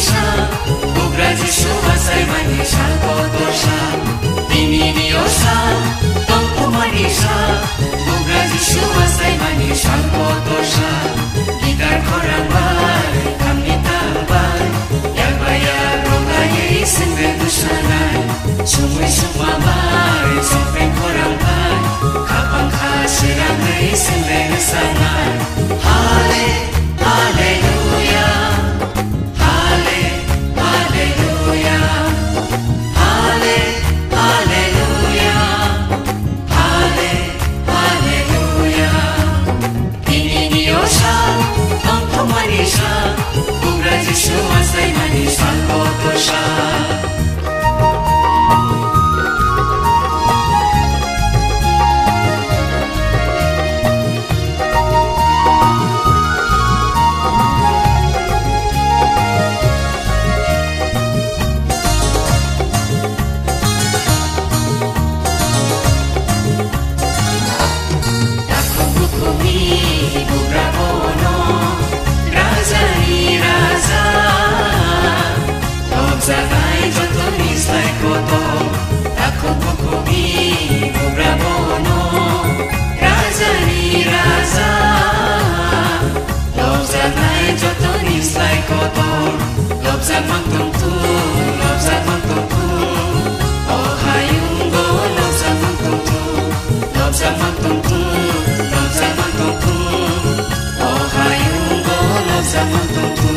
manisha bugra Jisu asai manisha kotorsha Dini diosha tonto manisha bugra Jisu asai manisha kotorsha Gitar korambar kamnitambar Yagbaya rogaye isengre dushanai Sumui sumambar sofeng korambar Kapang khasirangre isengre nesanai Hale Hallelujah Jisu asai manisha kotorsha Zagai joton islai koto Takut kokobi bugra bono Raja ni raza Lob zagai joton islai koto Lob zamang tungtu Lob zamang tungtu Oh hayunggo Lob zamang tungtu Lob zamang tungtu Lob zamang tungtu Oh hayunggo Lob zamang tungtu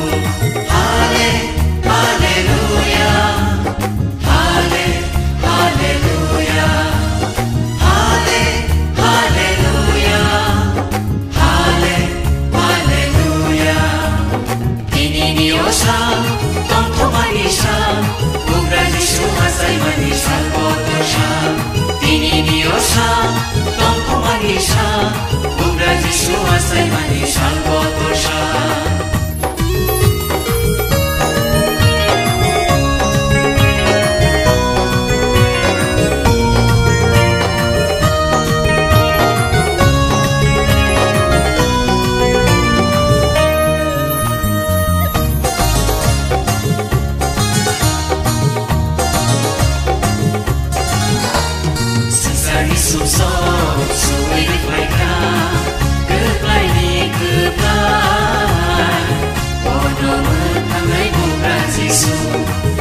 Hale Hallelujah, Halle, Hallelujah, Halle, Hallelujah, Halle, Hallelujah. Dini diosha, tonto manisha, bugra Jisu asai manisha kotorsha. Dini diosha, tonto manisha, bugra Jisu asai manisha kotorsha. Susok suwi baika keplai ni keplai Bono mentangai bugra Jisu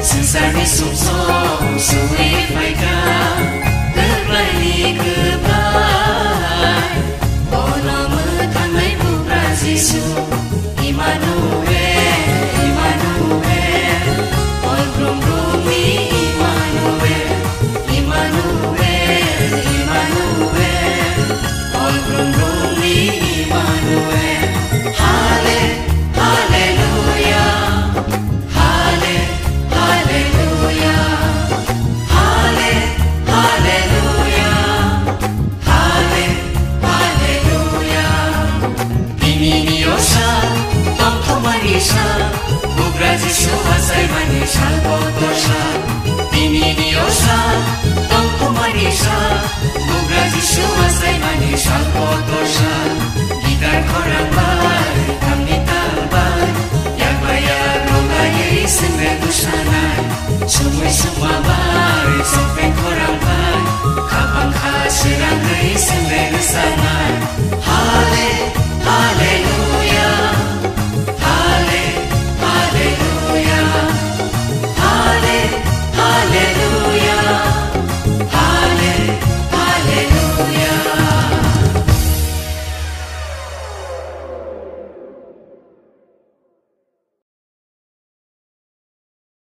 Sensari susok suwi baika keplai ni keplai Bono mentangai bugra Jisu Immanuel, Immanuel Oi brum brum ni Immanuel, Immanuel Immanuel, oi brum brum ni Immanuel. Halle, Hallelujah, Halle, Hallelujah, Halle, Hallelujah, Halle, Hallelujah. Dini diosha, tonto manisha, bugra Jisu asai manisha kotorsha. Dini diosha, tonto manisha, bugra Jisu asai manisha kotorsha. Gitar korambar, kamnitambar, yagbaya rogaye isengre dushanai. Sumui sumambar, sofeng korambar, kapang khasirangre isengre nesanai.